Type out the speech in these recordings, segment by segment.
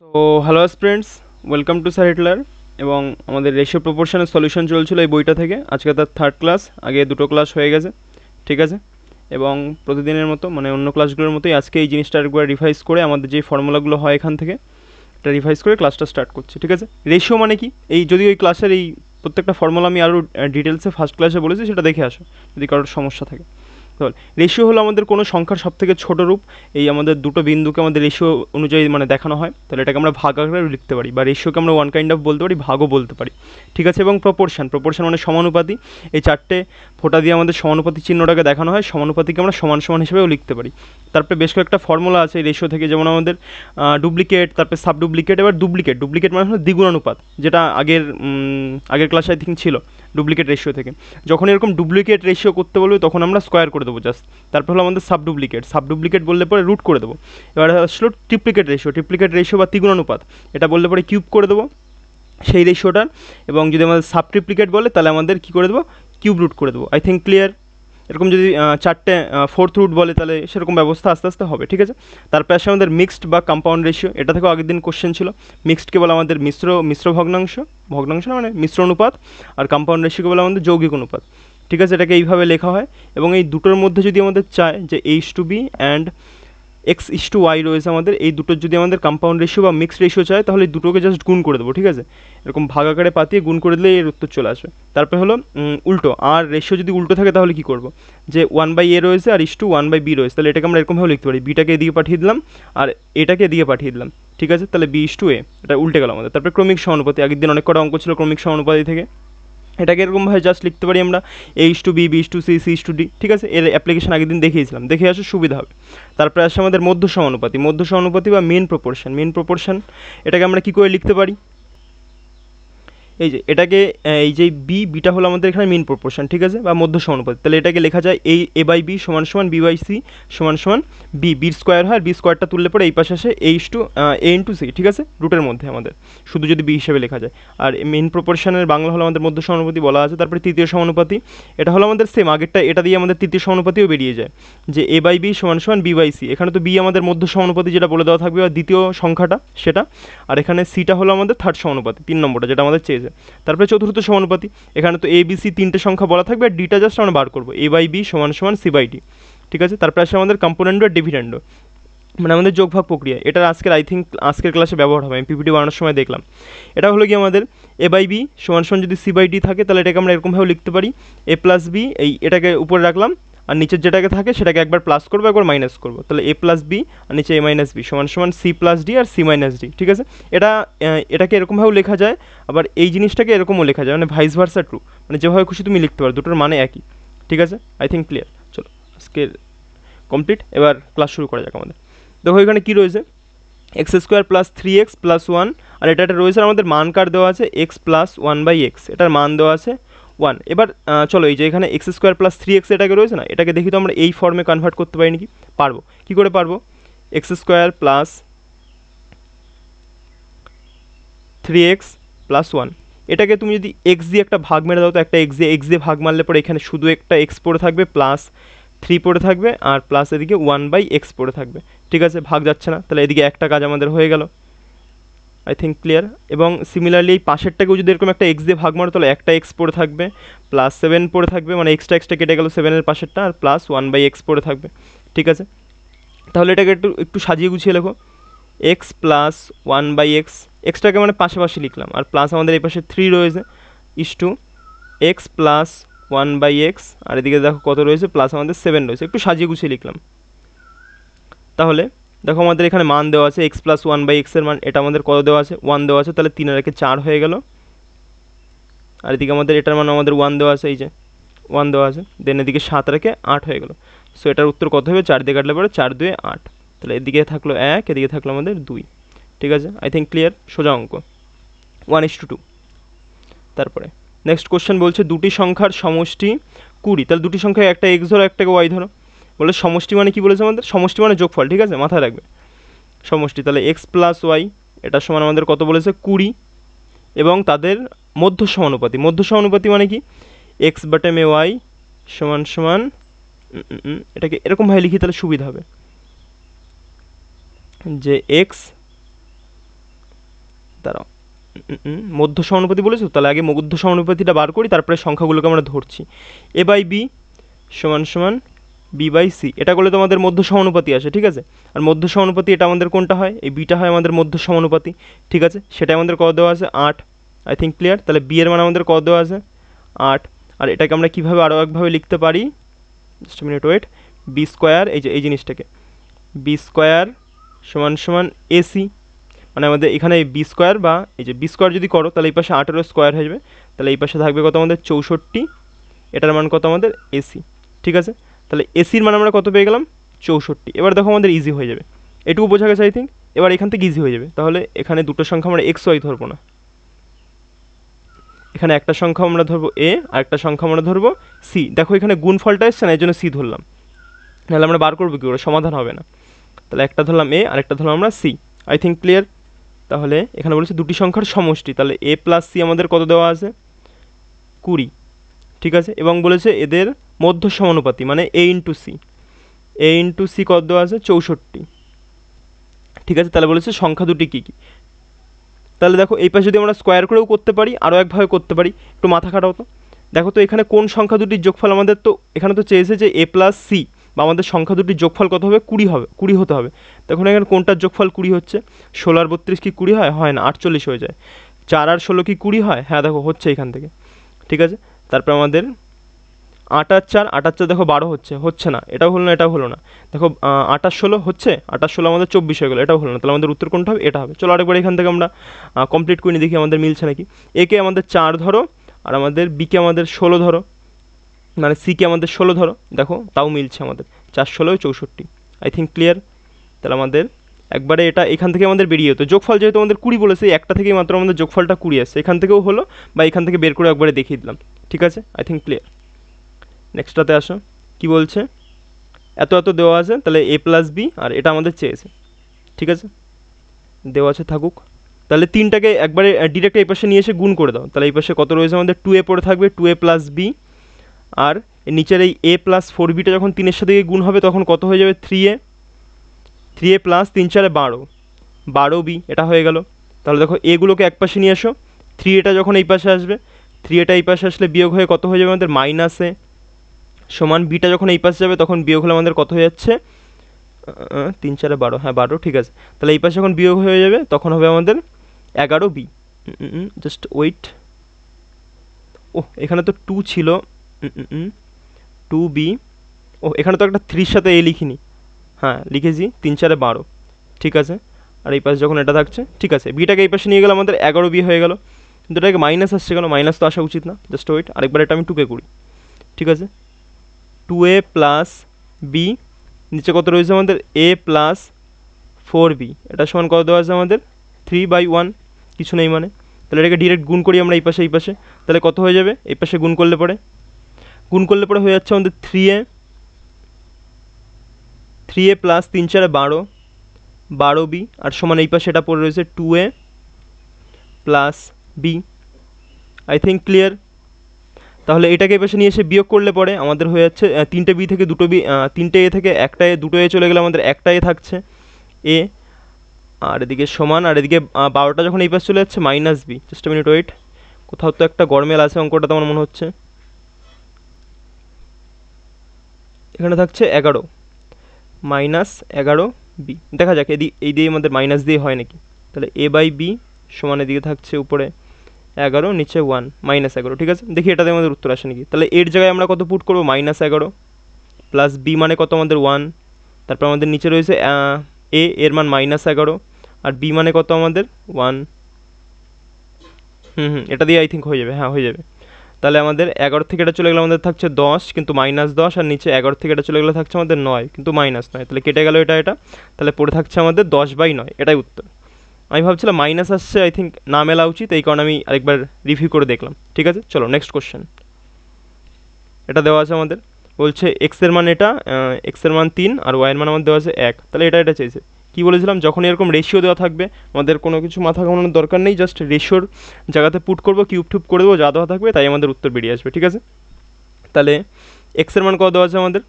তো hello students, welcome to sir Hitler. এবং আমাদের রেশিও প্রপোর্শনের সলিউশন চলছিল এই বইটা থেকে। আজকে তার থার্ড ক্লাস, আগে দুটো ক্লাস হয়ে গেছে, ঠিক আছে। এবং প্রতিদিনের মতো মানে অন্য ক্লাসগুলোর মতোই আজকে এই জিনিসটা একবার রিভাইজ করে আমাদের যে ফর্মুলাগুলো হয় এখান থেকে এটা রিভাইজ করে ক্লাসটা স্টার্ট করছি, ঠিক আছে। রেশিও মানে কি, এই যদি ওই ক্লাসের এই প্রত্যেকটা ফর্মুলা আমি আরও ডিটেলসে ফার্স্ট ক্লাসে বলেছি, সেটা দেখে আসো যদি কারোর সমস্যা থাকে। রেশিও হলো আমাদের কোনো সংখ্যার সবথেকে ছোট রূপ। এই আমাদের দুটো বিন্দুকে আমাদের রেশিও অনুযায়ী মানে দেখানো হয়, তাহলে এটাকে আমরা ভাগ আকারে লিখতে পারি, বা রেশিওকে আমরা ওয়ান কাইন্ড অফ বলতে পারি, ভাগও বলতে পারি, ঠিক আছে। এবং প্রপোর্শন মানে সমানুপাতি। এই চারটে ফোঁটা দিয়ে আমাদের সমানুপাতি চিহ্নটাকে দেখানো হয়, সমানুপাতিকে আমরা সমান সমান হিসেবেও লিখতে পারি। তারপরে বেশ কয়েকটা ফর্মুলা আছে এই রেশিও থেকে, যেমন আমাদের ডুপ্লিকেট, তারপরে সাব ডুপ্লিকেট। এবার ডুপ্লিকেট মানে হলো দ্বিগুণানুপাত, যেটা আগের ক্লাসে আই থিঙ্ক ছিল ডুপ্লিকেট রেশিও থেকে। যখন এরকম ডুপ্লিকেট রেশিও করতে বলবে তখন আমরা স্কোয়ার করে দেবো জাস্ট। তারপর হলো আমাদের সাব ডুপ্লিকেট বললে পরে রুট করে দেবো। এবার আসলো ট্রিপ্লিকেট রেশিও বা দ্বিগুণানুপাত, এটা বললে পরে কিউব করে দেবো সেই রেশিওটার। এবং যদি আমাদের সাব ট্রিপ্লিকেট বলে তাহলে আমাদের কী করে দেবো, কিউব রুট করে দেবো। I think clear. এরকম যদি চারটে ফোর্থ রুট বলে তাহলে সেরকম ব্যবস্থা আস্তে আস্তে হবে, ঠিক আছে। তারপরে আসে আমাদের মিক্সড বা কম্পাউন্ড রেশিও। এটা থেকেও আগের দিন কোশ্চেন ছিল। মিক্সডকে বলে আমাদের মিশ্র ভগ্নাংশ না মানে মিশ্র অনুপাত। আর কম্পাউন্ড রেশিওকে বলে আমাদের যৌগিক অনুপাত, ঠিক আছে। এটাকে এইভাবে লেখা হয়। এবং এই দুটোর মধ্যে যদি আমাদের চায় যে H/B অ্যান্ড X/Y রয়েছে আমাদের, এই দুটোর যদি আমাদের কম্পাউন্ড রেশিও বা মিক্সড রেশিও চায় তাহলে এই দুটোকে জাস্ট গুণ করে দেবো, ঠিক আছে। এরকম ভাগ আকারে পাতিয়ে গুণ করে দিলে এর উত্তর চলে আসবে। তারপরে হলো উল্টো, আর রেশিও যদি উল্টো থাকে তাহলে কী করবো, যে 1/A রয়েছে আর H/1/B রয়েছে, তাহলে এটাকে আমরা এরকমভাবে লিখতে পারি, বিটাকে এদিকে পাঠিয়ে দিলাম আর এটাকে এদিকে পাঠিয়ে দিলাম, ঠিক আছে। তাহলে B/A, এটা উল্টে গেল আমাদের। তারপরে ক্রমিক সমানুপাতি, আগের দিন অনেক কটা অঙ্ক ছিল ক্রমিক সমানুপাতি থেকে। এটাকে এরকমভাবে জাস্ট লিখতে পারি আমরা H/B, B/C, C/D, ঠিক আছে। এর অ্যাপ্লিকেশন আগের দিন দেখিয়েছিলাম, দেখে আসলে সুবিধা হবে। তারপরে আসছে আমাদের মধ্য সমানুপাতি বা মেন প্রপোর্শন। এটাকে আমরা কী করে লিখতে পারি, এই যে এটাকে এই যে বিটা হলো আমাদের এখানে মেন প্রপোর্শন, ঠিক আছে, বা মধ্য সমানুপাতি। তাহলে এটাকে লেখা যায় A/B সমান সমান B/C সমান সমান বির স্কোয়ার হয়, আর বি স্কোয়ারটা তুললে পরে এই পাশে আসে A/C, ঠিক আছে, রুটের মধ্যে আমাদের শুধু যদি বি হিসেবে লেখা যায়। আর মেন প্রপোর্শনের বাংলা হলো আমাদের মধ্য সমানুপাতি বলা আছে। তারপরে তৃতীয় সমানুপাতি, এটা হলো আমাদের সেম আগেরটা, এটা দিয়ে আমাদের তৃতীয় সমানুপাতিও বেরিয়ে যায়, যে A/B সমান সমান B/C। এখানে তো বি আমাদের মধ্য সমানুপাতি যেটা বলে দেওয়া থাকবে, বা দ্বিতীয় সংখ্যাটা সেটা। আর এখানে সিটা হলো আমাদের থার্ড সমানুপাতি, 3 নম্বরটা যেটা আমাদের চেয়েছে। তারপরে চতুর্থ সমানুপাতি, এখানে তো ABC তিনটে সংখ্যা বলা থাকবে, আর ডিটা জাস্ট আমরা বার করবো, A/B সমান সমান C/D, ঠিক আছে। তারপরে আসে আমাদের কম্পোনেন্ট আর ডিভিডেন্ড, মানে আমাদের যোগভাগ প্রক্রিয়া। এটা আজকের ক্লাসে ব্যবহার হবে, আমি পিপিটি বানানোর সময় দেখলাম। এটা হলো কি আমাদের A/B সমান সমান যদি C/D থাকে তাহলে এটাকে আমরা এরকমভাবে লিখতে পারি, A+B, এটাকে উপরে রাখলাম, আর নিচের যেটাকে থাকে সেটাকে একবার প্লাস করবো একবার মাইনাস করবো, তাহলে A+B আর নিচে A-B সমান সমান C+D আর C-D, ঠিক আছে। এটাকে এরকমভাবেও লেখা যায়, আবার এই জিনিসটাকে এরকমও লেখা যায়, মানে ভাইস ভার্সা ট্রু, মানে যেভাবে খুশি তুমি লিখতে পারো, দুটোর মানে একই, ঠিক আছে। I think clear. চলো আজকের কমপ্লিট, এবার ক্লাস শুরু করা যাক আমাদের। দেখো এখানে কী রয়েছে, x² + 3x + 1, আর এটা রয়েছে আমাদের মান কার দেওয়া আছে x + 1/x, এটার মান দেওয়া আছে 1। এবার চলো এই যে এখানে x² + 3x এটাকে রয়েছে না, এটাকে দেখি তো আমরা এই ফর্মে কনভার্ট করতে পারি নাকি, পারবো। কী করে পারবো, x² + 3x + 1, এটাকে তুমি যদি x দিয়ে একটা ভাগ মেরে দাও, তো একটা x দিয়ে ভাগ মারলে পরে এখানে শুধু একটা x পড়ে থাকবে, প্লাস 3 পড়ে থাকবে, আর প্লাস এদিকে 1/x পড়ে থাকবে, ঠিক আছে। ভাগ যাচ্ছে না, তাহলে এদিকে একটা কাজ আমাদের হয়ে গেল। I think clear. এবং সিমিলারলি এই পাশেরটাকেও যদি এরকম একটা x দিয়ে ভাগ মারো তাহলে একটা x পড়ে থাকবে, প্লাস 7 পড়ে থাকবে, মানে এক্সট্রা কেটে গেল 7-এর পাশেরটা, আর প্লাস 1/x পড়ে থাকবে, ঠিক আছে। তাহলে এটাকে একটু একটু সাজিয়ে গুছিয়ে লেখো, x + 1/x, এক্সটাকে মানে পাশাপাশি লিখলাম, আর প্লাস আমাদের এই পাশে 3 রয়েছে, * x + 1/x, আর এদিকে দেখো কত রয়েছে, প্লাস আমাদের 7 রয়েছে, একটু সাজিয়ে গুছিয়ে লিখলাম। তাহলে দেখো আমাদের এখানে মান দেওয়া আছে x + 1/x এর মান, এটা আমাদের কত দেওয়া আছে, 1 দেওয়া আছে, তাহলে 3 আর 1 4 হয়ে গেল। আর এদিকে আমাদের এটার মান আমাদের 1 দেওয়া আছে, এই যে 1 দেওয়া আছে, দেন এদিকে 7 আর 1 8 হয়ে গেল। সো এটার উত্তর কত হবে, 4 দিয়ে কাটলে পরে 4 2 8, তাহলে এদিকে থাকলো 1, এদিকে থাকলো আমাদের 2, ঠিক আছে। আই থিঙ্ক ক্লিয়ার, সোজা অঙ্ক, 1:2। তারপরে নেক্সট কোশ্চেন বলছে দুটি সংখ্যার সমষ্টি 20, তাহলে দুটি সংখ্যায় একটা x ধরো একটাকে y ধরো। বলে সমষ্টি মানে কি বলেছে আমাদের, সমষ্টি মানে যোগফল, ঠিক আছে, মাথায় রাখবে সমষ্টি। তাহলে x + y এটা সমান আমাদের কত বলেছে, 20, এবং তাদের মধ্য সমানুপাতি মানে কি, x/y সমান সমান এটাকে এরকমভাবে লিখি তাহলে সুবিধা হবে, যে x দাঁড়াও, মধ্য সমানুপাতি বলেছো, তাহলে আগে মধ্য সমানুপাতিটা বার করি, তারপরে সংখ্যাগুলোকে আমরা ধরছি। এ বাই বি সমান সমান বি বাই সি, এটা করলে তো আমাদের মধ্য সমানুপাতি আসে, ঠিক আছে। আর মধ্য সমানুপাতি এটা আমাদের কোনটা হয়, এই বিটা হয় আমাদের মধ্য সমানুপাতি, ঠিক আছে। সেটা আমাদের কত দেওয়া আছে, 8। I think clear. তাহলে বি এর মান আমাদের কত দেওয়া আছে, 8। আর এটাকে আমরা কীভাবে আরও একভাবে লিখতে পারি, just minute wait, B square, এই যে এই জিনিসটাকে, বি স্কোয়ার সমান সমান এসি, মানে আমাদের এখানে বি স্কোয়ার বা এই যে বি স্কোয়ার যদি করো তাহলে এই পাশে 8-এরও স্কোয়ার হয়ে যাবে, তাহলে এই পাশে থাকবে কত আমাদের 64, এটার মান কত আমাদের এসি, ঠিক আছে। তাহলে এসির মান আমরা কত পেয়ে গেলাম, 64। এবার দেখো আমাদের ইজি হয়ে যাবে, এটুকু বোঝা গেছে আই থিঙ্ক। এবার এখান থেকে ইজি হয়ে যাবে, তাহলে এখানে দুটো সংখ্যা আমরা এক্স ওয়াই ধরবো না, এখানে একটা সংখ্যা আমরা ধরবো এ আর একটা সংখ্যা আমরা ধরবো সি। দেখো এখানে গুণফলটা এসছে না, এই জন্য সি ধরলাম, নাহলে আমরা বার করবো কী করে, সমাধান হবে না। তাহলে একটা ধরলাম এ আর একটা ধরলাম আমরা সি। I think clear. তাহলে এখানে বলেছে দুটি সংখ্যার সমষ্টি, তাহলে এ প্লাস সি আমাদের কত দেওয়া আছে, 20, ঠিক আছে। এবং বলেছে এদের মধ্য সমানুপাতি, মানে এ ইন্টু সি, এ ইন্টু সি কত দেওয়া আছে, 64, ঠিক আছে। তাহলে বলেছে সংখ্যা দুটি কী কী। তাহলে দেখো এই পাশে যদি আমরা স্কোয়ার করেও করতে পারি, আরও একভাবে করতে পারি, একটু মাথা খাটাও তো। দেখো তো এখানে কোন সংখ্যা দুটির যোগফল আমাদের, তো এখানে তো চেয়েছে যে এ প্লাস সি বা আমাদের সংখ্যা দুটির যোগফল কত হবে, 20 হবে, 20 হতে হবে। তখন এখানে কোনটার যোগফল 20 হচ্ছে, 16 আর 32 কি 20 হয়, হয় না, 48 হয়ে যায়। 4 আর 16 কি 20 হয়, হ্যাঁ দেখো হচ্ছে এখান থেকে, ঠিক আছে। তারপর আমাদের 8 আর 4, 8 আর 4 দেখো 12 হচ্ছে, হচ্ছে না, এটাও হলো না, এটাও হলো না। দেখো 8 আর 16 হচ্ছে, 8 আর 16 আমাদের 24 হয়ে গেলো, এটাও হলো না। তাহলে আমাদের উত্তর কোনটা হবে, এটা হবে। চলো আরেকবার এখান থেকে আমরা কমপ্লিট করে নিয়ে দেখি আমাদের মিলছে নাকি। একে আমাদের 4 ধরো, আর আমাদের বিকে আমাদের 16 ধরো, মানে সিকে আমাদের 16 ধরো, দেখো তাও মিলছে আমাদের, 4 16 64। I think clear. তাহলে আমাদের একবারে এটা এখান থেকে আমাদের বেরিয়ে হতো, যোগফল যেহেতু আমাদের 20 বলেছে, একটা থেকেই মাত্র আমাদের যোগফলটা 20 আসছে, এখান থেকেও হলো বা এখান থেকে বের করে একবারে দেখিয়ে দিলাম, ঠিক আছে। I think clear. নেক্সটটাতে আসো, কি বলছে, এত এত দেওয়া আছে, তাহলে এ প্লাস বি, আর এটা আমাদের চেয়েছে, ঠিক আছে, দেওয়া আছে থাকুক। তাহলে তিনটাকে একবারে ডিরেক্ট এই পাশে নিয়ে এসে গুণ করে দাও, তাহলে এই পাশে কত রয়েছে আমাদের, 2a পড়ে থাকবে, 2a প্লাস বি, আর নিচের এই এ প্লাস 4bটা যখন 3-এর সাথে গুণ হবে তখন কত হয়ে যাবে, 3a, 3a প্লাস 3 4 12, 12b, এটা হয়ে গেল। তাহলে দেখো এগুলোকে এক পাশে নিয়ে এসো, 3a যখন এই পাশে আসবে, 3a এই পাশে আসলে বিয়োগ হয়ে কত হয়ে যাবে আমাদের, মাইনাসে, সমান বিটা যখন এই পাশে যাবে তখন বিয়োগ হলে আমাদের কত হয়ে যাচ্ছে, 3 4 12, হ্যাঁ 12, ঠিক আছে। তাহলে এই পাশে যখন বিয়োগ হয়ে যাবে তখন হবে আমাদের 11b, জাস্ট ওয়েট, ও এখানে তো 2 ছিল, 2b, ও এখানে তো একটা 3-র সাথে এ লিখিনি, হ্যাঁ লিখেছি, 3 4 12, ঠিক আছে। আর এই পাশে যখন এটা থাকছে, ঠিক আছে, বিটাকে এই পাশে নিয়ে গেলে আমাদের 11b হয়ে গেল, কিন্তু এটাকে মাইনাস আসছে কেন, মাইনাস তো আসা উচিত না, জাস্ট ওয়েট, আরেকবার এটা আমি 2কে করি, ঠিক আছে। 2a প্লাস বি, নিচে কত রয়েছে আমাদের, a প্লাস 4b, এটা সমান কত দেওয়া আছে আমাদের, 3/1, কিছু নেই মানে। তাহলে এটাকে ডিরেক্ট গুণ করি আমরা এই পাশে এই পাশে, তাহলে কত হয়ে যাবে, এই পাশে গুণ করলে পরে হয়ে যাচ্ছে আমাদের 3a প্লাস 3 4 12, 12b, আর সমান এই পাশে এটা পড়ে রয়েছে 2a plus B. I think clear. তাহলে এটাকে এই পাশে নিয়ে এসে বিয়োগ করলে পরে আমাদের হয়ে যাচ্ছে 3টে বি থেকে 2টো বি, 3টে এ থেকে একটা এ, 2টো এ চলে গেলে আমাদের একটা এ থাকছে এ, আর এদিকে সমান, আর এদিকে 12টা যখন এই পাশে চলে যাচ্ছে minus B, just minute wait, কোথাও তো একটা গরমেল আছে অঙ্কটা তো আমার মনে হচ্ছে, এখানে থাকছে 11 মাইনাস 11b, দেখা যাক এই দিয়ে আমাদের মাইনাস দিয়ে হয় নাকি। তাহলে a বাই বি সমান এদিকে থাকছে উপরে 11, নিচে 1, -11, ঠিক আছে। দেখি এটাতে আমাদের উত্তর আসে নাকি। তাহলে এর জায়গায় আমরা কত পুট করবো, -11 প্লাস বি মানে কত আমাদের 1, তারপর আমাদের নিচে রয়েছে এ, এর মান -11, আর বি মানে কত আমাদের 1, এটা দিয়ে আই থিঙ্ক হয়ে যাবে, হ্যাঁ হয়ে যাবে। তাহলে আমাদের 11 থেকে এটা চলে গেলে আমাদের থাকছে 10, কিন্তু -10, আর নিচে 11 থেকে এটা চলে গেলে থাকছে আমাদের 9, কিন্তু -9, তাহলে কেটে গেল এটা, তাহলে পড়ে থাকছে আমাদের 10/9, এটাই উত্তর। আমি ভাবছিলাম মাইনাস আসছে, আই থিঙ্ক না মেলা উচিত, এই কারণে আমি আরেকবার রিভিউ করে দেখলাম, ঠিক আছে। চলো নেক্সট কোশ্চেন, এটা দেওয়া আছে আমাদের, বলছে এক্সের মান এটা, এক্সের মান 3 আর ওয়াইয়ের মান আমাদের দেওয়া আছে 1, তাহলে এটা চাইছে। কী বলেছিলাম, যখন এরকম রেশিও দেওয়া থাকবে আমাদের কোনো কিছু মাথা ঘামানোর দরকার নেই, জাস্ট রেশিওর জায়গাতে পুট করবো, কিউব টুব করে দেবো, যা দেওয়া থাকবে তাই আমাদের উত্তর বেরিয়ে আসবে, ঠিক আছে। তাহলে এক্সের মান কত দেওয়া আছে আমাদের,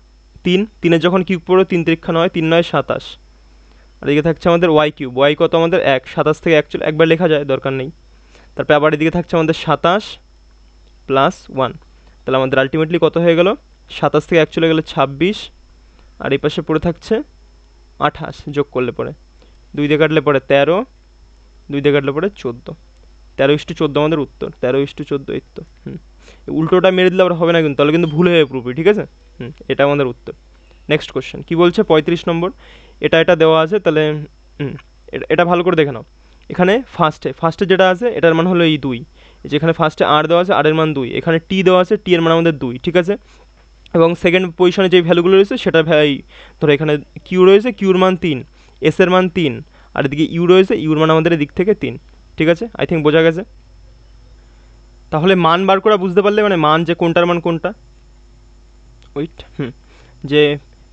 3, 3-এর যখন কিউব পড়ো 3 3 9, 3 9 27, আর এদিকে থাকছে আমাদের ওয়াই কিউব, ওয়াই কত আমাদের 1, 27 থেকে 1 চলে একবার লেখা যায়, দরকার নেই। তারপরে আবার এদিকে থাকছে আমাদের 27 প্লাস 1, তাহলে আমাদের আলটিমেটলি কত হয়ে গেল, 27 থেকে 1 চলে গেলে 26, আর এই পাশে পড়ে থাকছে 28, যোগ করলে পরে 2 দিয়ে কাটলে পরে 13, 2 দিয়ে কাটলে পরে 14, 13:14 আমাদের উত্তর, 13:14 এই তো। উল্টোটা মেরে দিলে আবার হবে না কিন্তু, তাহলে কিন্তু ভুল হয়ে পুরোপুরি, ঠিক আছে। এটা আমাদের উত্তর। নেক্সট কোশ্চেন কী বলছে, 35 নম্বর। এটা দেওয়া আছে, তাহলে এটা ভালো করে দেখে নাও। এখানে ফার্স্টে যেটা আছে এটার মান হলো এই 2, যেখানে ফার্স্টে আর দেওয়া আছে, আর এর মান 2, এখানে টি দেওয়া আছে, টি এর মান আমাদের 2, ঠিক আছে। এবং সেকেন্ড পজিশনে যে ভ্যালুগুলো রয়েছে সেটা ধরো এখানে কিউ রয়েছে, কিউর মান 3, এস এর মান 3, আর এদিকে ইউ রয়েছে, ইউর মান আমাদের এদিক থেকে 3, ঠিক আছে। আই থিঙ্ক বোঝা গেছে। তাহলে মান বার করা বুঝতে পারলে, মানে মান যে কোনটার মান কোনটা, ওইট যে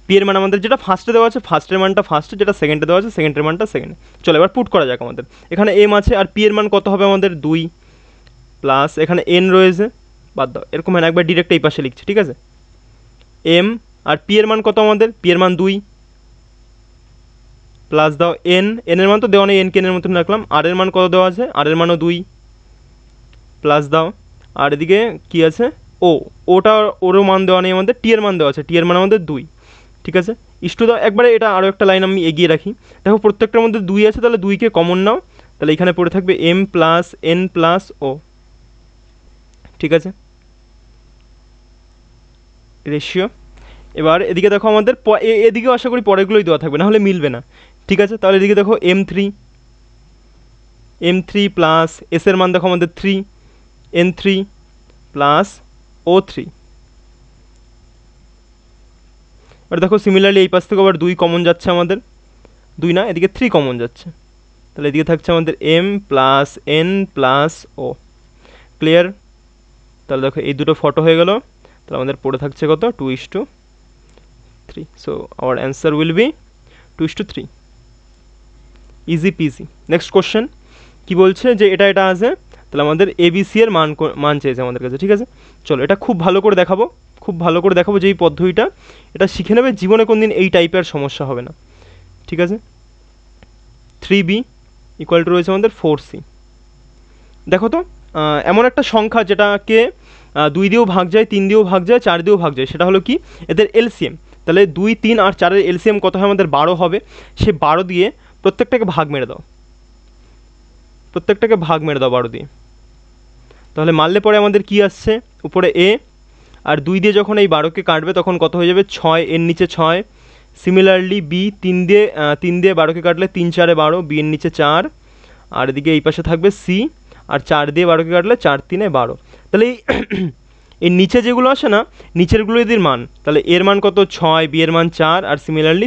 পি এর মান আমাদের যেটা ফার্স্টে দেওয়া আছে ফার্স্টের মানটা ফার্স্টে, যেটা সেকেন্ডে দেওয়া আছে সেকেন্ডের মানটা সেকেন্ডে। চলো এবার পুট করা যাক। আমাদের এখানে এম আছে, আর পি এর মান কত হবে আমাদের 2, প্লাস এখানে এন রয়েছে, বাদ দাও, এরকম হয় না, একবার ডিরেক্ট এই পাশে লিখছি, ঠিক আছে। এম আর পি এর মান কত আমাদের, পি এর মান 2, প্লাস দাও এন, এন এর মান তো দেওয়া নেই, এন কে এনের মতন রাখলাম। আর এর মান কত দেওয়া আছে, আর এর মানও 2, প্লাস দাও, আর এদিকে কী আছে ও, ওরও মান দেওয়া নেই আমাদের, টি এর মান দেওয়া আছে, টি এর মান আমাদের 2, ঠিক আছে। ইস্টু দাও একবারে, এটা আরও একটা লাইন আমি এগিয়ে রাখি। দেখো প্রত্যেকটার মধ্যে 2 আছে, তাহলে 2কে কমন নাও, তাহলে এখানে পড়ে থাকবে এম প্লাস এন প্লাস ও, ঠিক আছে, রেশিও। এবার এদিকে দেখো আমাদের এদিকেও আশা করি পরেরগুলোই দেওয়া থাকবে, না হলে মিলবে না, ঠিক আছে। তাহলে এদিকে দেখো M3 প্লাস এস এর মান দেখো আমাদের 3, N3 প্লাস O3। এবার দেখো সিমিলারলি এই পাশ থেকে আবার 2 কমন যাচ্ছে আমাদের, 2 না এদিকে 3 কমন যাচ্ছে, তাহলে এদিকে থাকছে আমাদের M plus N plus O, clear. তাহলে দেখো এই দুটো ফটো হয়ে গেল, তাহলে আমাদের পড়ে থাকছে কত, 2:3, so our answer will be 2:3, easy PG. Next question কি বলছে, যে এটা আছে, তাহলে আমাদের এবিসি এর মান চেয়েছে আমাদের কাছে, ঠিক আছে। চলো এটা খুব ভালো করে দেখাবো যে এই পদ্ধতিটা, এটা শিখে নেবে, জীবনে কোনদিন এই টাইপের সমস্যা হবে না, ঠিক আছে। 3b ইকুয়াল টু রয়েছে আমাদের 4c। দেখো তো এমন একটা সংখ্যা যেটাকে 2 দিয়েও ভাগ যায়, 3 দিয়েও ভাগ যায়, 4 দিয়েও ভাগ যায়, সেটা হলো কি এদের এলসিএম। তাহলে 2, 3 আর 4-এর এলসিএম কত হয় আমাদের, 12 হবে। সে 12 দিয়ে প্রত্যেকটাকে ভাগ মেরে দাও, 12 দিয়ে। তাহলে মারলে পরে আমাদের কি আসছে, উপরে এ, আর 2 দিয়ে যখন এই 12কে কাটবে তখন কত হয়ে যাবে, 6, এর নিচে 6। সিমিলারলি বি, 3 দিয়ে 12কে কাটলে 3 4 12, বি এর নিচে 4, আর এদিকে এই পাশে থাকবে সি, আর 4 দিয়ে 12কে কাটলে 4 3 12। তাহলে এই নিচে যেগুলো আসে না, নিচেরগুলো এদের মান, তাহলে এর মান কত 6, বি এর মান 4, আর সিমিলারলি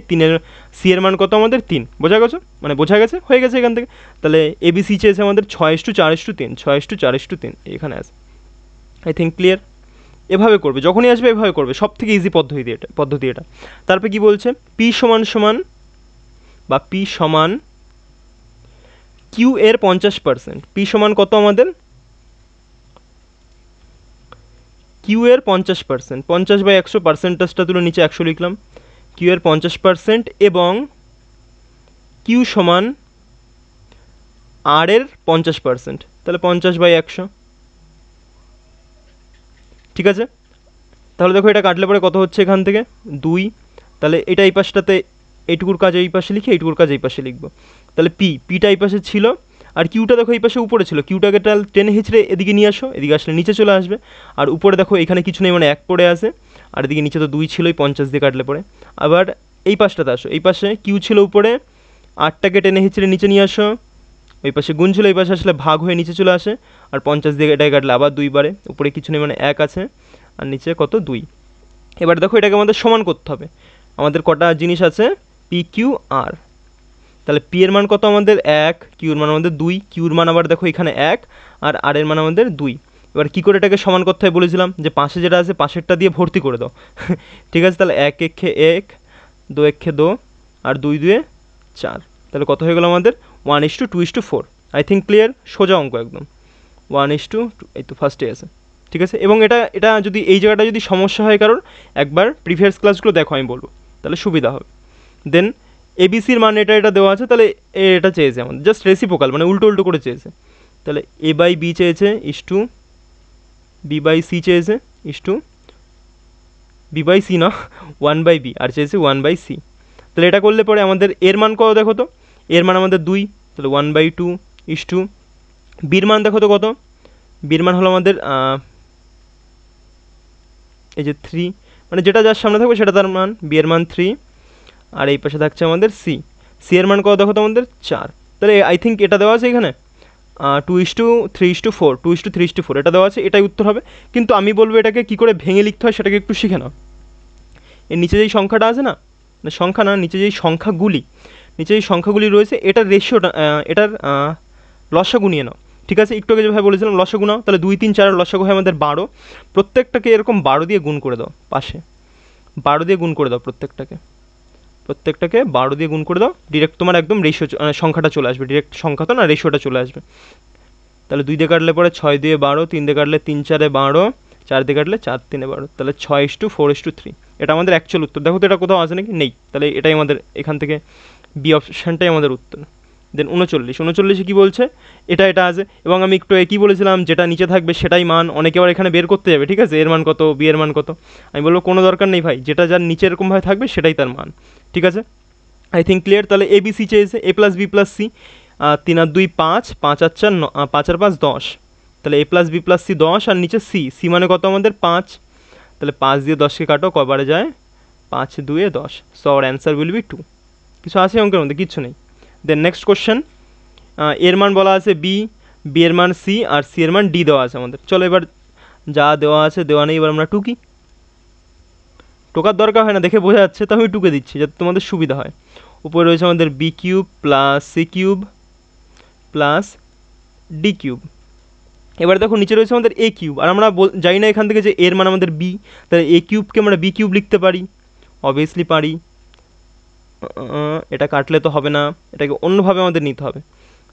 সি এর মান কত আমাদের 3। বোঝা গেছে হয়ে গেছে এখান থেকে। তাহলে এবিসি চেয়েছে আমাদের 6:4:3, 6:4:3 এখানে আছে। I think clear. এভাবে করবে, যখনই আসবে এভাবে করবে, সব থেকে ইজি পদ্ধতি এটা। তারপরে কি বলছে, পি সমান বা পি সমান কিউ এর 50%। পি সমান কত আমাদের, কিউ এর 50%, 50/100, পার্সেন্টেজটা তুলে নিচে 100 লিখলাম, কিউ এর 50%, এবং কিউ সমান আর এর 50%, তাহলে 50/100, ঠিক আছে। তাহলে দেখো এটা কাটলে পরে কত হচ্ছে এখান থেকে 2, তাহলে এটা এই পাশটাতে, এইটুকুর কাজ এই পাশে লিখে এইটুকুর কাজ এই পাশে লিখবো। তাহলে পিটা এই পাশে ছিল, আর কিউটা দেখো এই পাশে উপরে ছিল, কিউটাকে টেনে হিঁচড়ে এদিকে নিয়ে আসো, এদিকে আসলে নিচে চলে আসবে। আর উপরে দেখো এখানে কিছু নেই, মানে 1 পড়ে আছে, আর এদিকে নিচে তো 2 ছিলই, 50 দিয়ে কাটলে পরে। আবার এই পাশটাতে আসো, এই পাশে কিউ ছিল উপরে, 8টাকে টেনে হিঁচড়ে নিচে নিয়ে আসো, ওই পাশে গুণ ছিল, এই পাশে আসলে ভাগ হয়ে নিচে চলে আসে, আর 50 দিয়ে এটাকে কাটলে আবার 2 বারে, উপরে কিছু নেই মানে 1 আছে, আর নিচে কত 2। এবার দেখো এটাকে আমাদের সমান করতে হবে, আমাদের কটা জিনিস আছে, পি কিউ আর। তাহলে পি এর মান কত আমাদের 1, কিউর মান আমাদের 2, কিউর মান আবার দেখো এখানে 1, আর আর এর মান আমাদের 2। এবার কী করে এটাকে সমান করতে হয় বলেছিলাম, যে পাশে যেটা আছে পাশেরটা দিয়ে ভর্তি করে দাও, ঠিক আছে। তাহলে 1 1 1, 2 1 2, আর 2 2 4, তাহলে কত হয়ে গেল আমাদের 1:2:4। আই থিঙ্ক ক্লিয়ার, সোজা অঙ্ক একদম, 1:2, এই তো ফার্স্টে আছে, ঠিক আছে। এবং এটা যদি এই জায়গাটা যদি সমস্যা হয় কারোর, একবার প্রিভিয়াস ক্লাসগুলো দেখো, আমি বলবো, তাহলে সুবিধা হবে। দেন এবিসির মান এটা এটা দেওয়া আছে, তাহলে এটা চেয়েছে আমাদের জাস্ট রেসিপ্রোকাল, মানে উল্টো উল্টো করে চেয়েছে। তাহলে এ বাই বি চেয়েছে is to B by C চেয়েছে is to B by C না, ওয়ান বাই বি, আর চেয়েছে ওয়ান বাই সি। তাহলে এটা করলে পরে আমাদের এর মান কত দেখো তো, এর মান আমাদের 2, তাহলে 1/2 ইস টু বির মান দেখো তো কত, বির মান হলো আমাদের এই যে 3, মানে যেটা যার সামনে থাকবে সেটা তার মান, বি এর মান 3, আর এই পাশে থাকছে আমাদের সি, সি এর মান কত দেখো তো আমাদের 4। তাহলে আই থিঙ্ক এটা দেওয়া আছে এখানে 2:3:4, 2:3:4 এটা দেওয়া আছে, এটাই উত্তর হবে। কিন্তু আমি বলবো এটাকে কী করে ভেঙে লিখতে হয় সেটাকে একটু শিখে নাও। এর নিচে যেই সংখ্যাটা আছে না, সংখ্যা না, নিচে যেই সংখ্যাগুলি রয়েছে এটার রেশিওটা, এটার লসাগু নিয়ে নাও, ঠিক আছে? একটু আগে যেভাবে বলেছিলাম লসাগু নাও, তাহলে 2, 3, 4 লসাগু হয় আমাদের 12, প্রত্যেকটাকে এরকম 12 দিয়ে গুণ করে দাও, পাশে 12 দিয়ে গুণ করে দাও, প্রত্যেকটাকে 12 দিয়ে গুণ করে দাও, ডিরেক্ট তোমার একদম রেশিও সংখ্যাটা চলে আসবে, ডিরেক্ট সংখ্যা তো না, রেশিওটা চলে আসবে। তাহলে 2 দিয়ে কাটলে পরে 6 দিয়ে 12, 3 দিয়ে কাটলে 3 4 12, 4 দিয়ে কাটলে 4 3 12, তাহলে 6:4:3। এটা আমাদের অ্যাকচুয়াল উত্তর। দেখো তো এটা কোথাও আছে নাকি, নেই, তাহলে এটাই আমাদের এখান থেকে বি অপশানটাই আমাদের উত্তর। দেন 39 কী বলছে, এটা আছে, এবং আমি একটু একই বলেছিলাম যেটা নিচে থাকবে সেটাই মান, অনেকে আবার এখানে বের করতে যাবে, ঠিক আছে, এর মান কত, বি এর মান কত। আমি বলবো কোনো দরকার নেই ভাই, যেটা যার নিচে এরকমভাবে থাকবে সেটাই তার মান, ঠিক আছে? I think clear. তাহলে এ বি সি চেয়েছে, এ প্লাস বি প্লাস সি, 3 আর 2 5, 5 আর 4 5 আর 5 10, তাহলে এ প্লাস বি প্লাস সি 10, আর নিচে সি, সি মানে কত আমাদের 5, তাহলে 5 দিয়ে 10কে কাটো, কবারে যায়, 5 2 10, so our answer will be 2। কিছু আছে অঙ্কের মধ্যে? কিচ্ছু নেই। দেন নেক্সট কোশ্চেন, এর মান বলা আছে বি, বি এর মান সি, আর সি এর মান ডি দেওয়া আছে আমাদের। চলো এবার যা দেওয়া আছে দেওয়া নেই, এবার আমরা টুকি। টোকার দরকার হয় না, দেখে বোঝা যাচ্ছে, তো আমি টুকে দিচ্ছি যাতে তোমাদের সুবিধা হয়। উপরে রয়েছে আমাদের B cube plus C cube plus D cube. এবার দেখো নিচে রয়েছে আমাদের এ কিউব, আর আমরা জানি না এখান থেকে যে এর মান আমাদের বি, তাহলে এ কিউবকে আমরা বি কিউব লিখতে পারি, অবভিয়াসলি পারি। এটা কাটলে তো হবে না, এটাকে অন্যভাবে আমাদের নিতে হবে।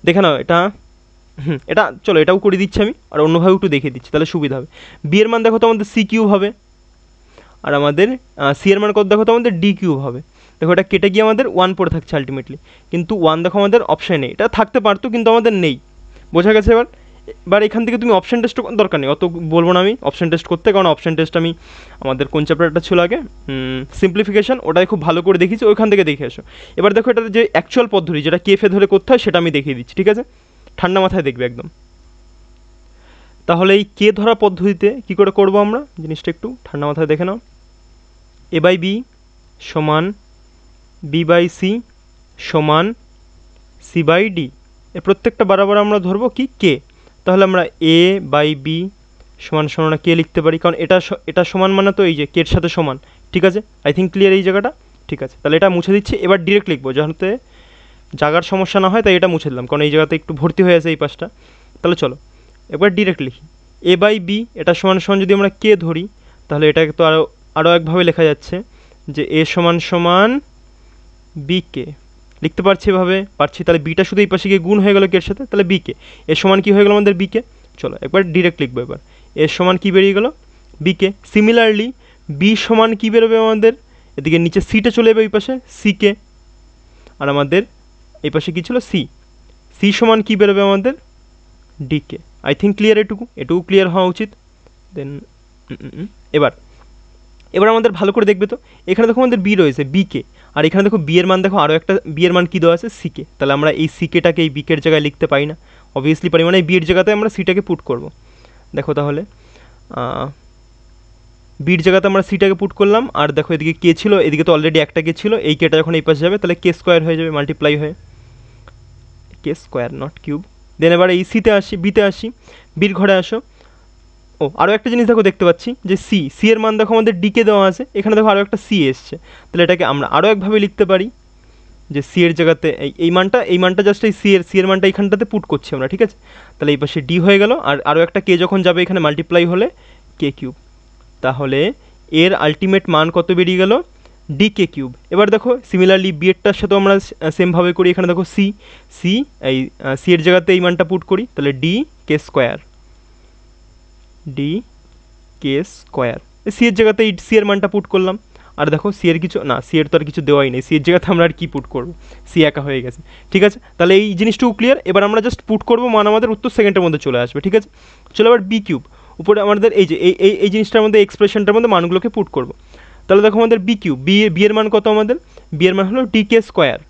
দেখে নাও এটা, এটা চলো এটাও করে দিচ্ছি আমি, আর অন্যভাবে একটু দেখিয়ে দিচ্ছি, তাহলে সুবিধা হবে। বি এর মান দেখো তো আমাদের সি কিউব হবে, আর আমাদের সি এর মান কত দেখো তো আমাদের ডি কিউব হবে। দেখো এটা কেটে গিয়ে আমাদের 1 পড়ে থাকছে আলটিমেটলি, কিন্তু 1 দেখো আমাদের অপশানে নেই, এটা থাকতে পারতো কিন্তু আমাদের নেই। বোঝা গেছে? এবার এখান থেকে তুমি অপশান টেস্ট দরকার নেই, অত বলবো না আমি অপশান টেস্ট করতে, কারণ অপশান টেস্ট আমি আমাদের কোন চ্যাপ্টারটা ছিল আগে, সিম্পলিফিকেশন, ওটাই খুব ভালো করে দেখিয়েছি, ওইখান থেকে দেখে এসো। এবার দেখো এটার যে অ্যাকচুয়াল পদ্ধতি, যেটা কেফে ধরে করতে হয়, সেটা আমি দেখিয়ে দিচ্ছি, ঠিক আছে? ঠান্ডা মাথায় দেখবে একদম। তাহলে এই কে ধরা পদ্ধতিতে কী করে করবো আমরা, জিনিসটা একটু ঠান্ডা মাথায় দেখে নাও। এ বাই বি সমান বি বাই সি সমান সি বাই ডি, এর প্রত্যেকটা বরাবর আমরা ধরবো কি কে। তাহলে আমরা এ বাই বি সমান সমান কে লিখতে পারি, কারণ এটা সমান মানে তো এই যে কের সাথে সমান, ঠিক আছে? আই থিঙ্ক ক্লিয়ার এই জায়গাটা, ঠিক আছে? তাহলে এটা মুছে দিচ্ছি, এবার ডিরেক্ট লিখবো যাতে জায়গার সমস্যা না হয়, তাই এটা মুছে দিলাম, কারণ এই জায়গাতে একটু ভর্তি হয়ে আছে এই পাশটা। তাহলে চলো এবার ডিরেক্ট লিখি, এ বাই বি এটা সমান সমান যদি আমরা কে ধরি, তাহলে এটাকে তো আরও একভাবে লেখা যাচ্ছে যে এ সমান সমান বি কে, লিখতে পারছি এভাবে, পারছি। তাহলে বিটা শুধু এই পাশে গিয়ে গুণ হয়ে গেল কের সাথে, তাহলে বিকে, এর সমান কী হয়ে গেল আমাদের বিকে। চলো একবার ডিরেক্ট লিখবো, এবার এর সমান কী বেরিয়ে গেল বিকে। সিমিলারলি বি সমান কী বেরোবে আমাদের, এদিকে নিচে সিটা চলে যাবে ওই পাশে সিকে, আর আমাদের এই পাশে কী ছিল সি, সি সমান কী বেরোবে আমাদের ডিকে। আই থিঙ্ক ক্লিয়ার, এটুকু ক্লিয়ার হওয়া উচিত। দেন এবার আমাদের ভালো করে দেখবে তো, এখানে দেখো আমাদের বি রয়েছে বিকে, আর এখানে দেখো বি এর মান দেখো আরও একটা বি এর মান কী দেওয়া আছে সিকে, তাহলে আমরা এই সিকেটাকে এই বিকের জায়গায় লিখতে পারি না, অবভিয়াসলি পারি, মানে এই বিয়ের জায়গাতে আমরা সিটাকে পুট করব। দেখো তাহলে বির জায়গাতে আমরা সিটাকে পুট করলাম, আর দেখো এদিকে কে ছিল, এদিকে তো অলরেডি একটা কে ছিল, এই কেটা যখন এই পাশে যাবে তাহলে কে স্কোয়ার হয়ে যাবে, মাল্টিপ্লাই হয়ে কে স্কোয়ার নট কিউব। দেন এবার এই সিতে আসি, বিতে আসি, বির ঘরে আসো। ও আরও একটা জিনিস দেখো দেখতে পাচ্ছি যে সি এর মান দেখো আমাদের ডিকে দেওয়া আছে, এখানে দেখো আরও একটা সি এসছে, তাহলে এটাকে আমরা আরও একভাবে লিখতে পারি যে সি এর জায়গাতে এই মানটা জাস্ট এই সি এর মানটা এইখানটাতে পুট করছি আমরা, ঠিক আছে? তাহলে এই পাশে ডি হয়ে গেল, আর আরও একটা কে যখন যাবে এখানে মাল্টিপ্লাই হলে কে কিউব, তাহলে এর আলটিমেট মান কত বেরিয়ে গেল ডি কে কিউব। এবার দেখো সিমিলারলি বি এরটার সাথেও আমরা সেমভাবে করি, এখানে দেখো সি এই সি এর জায়গাতে এই মানটা পুট করি, তাহলে ডি কে স্কোয়ার, ডি কে স্কোয়ার, সি এর জায়গাতে এই সি এর মানটা পুট করলাম, আর দেখো সি এর কিছু না, সি এর তো আর কিছু দেওয়াই নেই, সি এর জায়গাতে আমরা আর কি পুট করবো, সি একা হয়ে গেছে। ঠিক আছে, তাহলে এই জিনিসটুকু ক্লিয়ার। এবার আমরা জাস্ট পুট করবো, মান আমাদের উত্তর সেকেন্ডের মধ্যে চলে আসবে। ঠিক আছে, চলো এবার বি কিউব, উপরে আমাদের এই যে এই জিনিসটার মধ্যে এক্সপ্রেশনটার মধ্যে মানগুলোকে পুট করবো। তাহলে দেখো আমাদের বি কিউব, বি এর মান কত আমাদের, বি এর মান হলো ডিকে স্কোয়ার।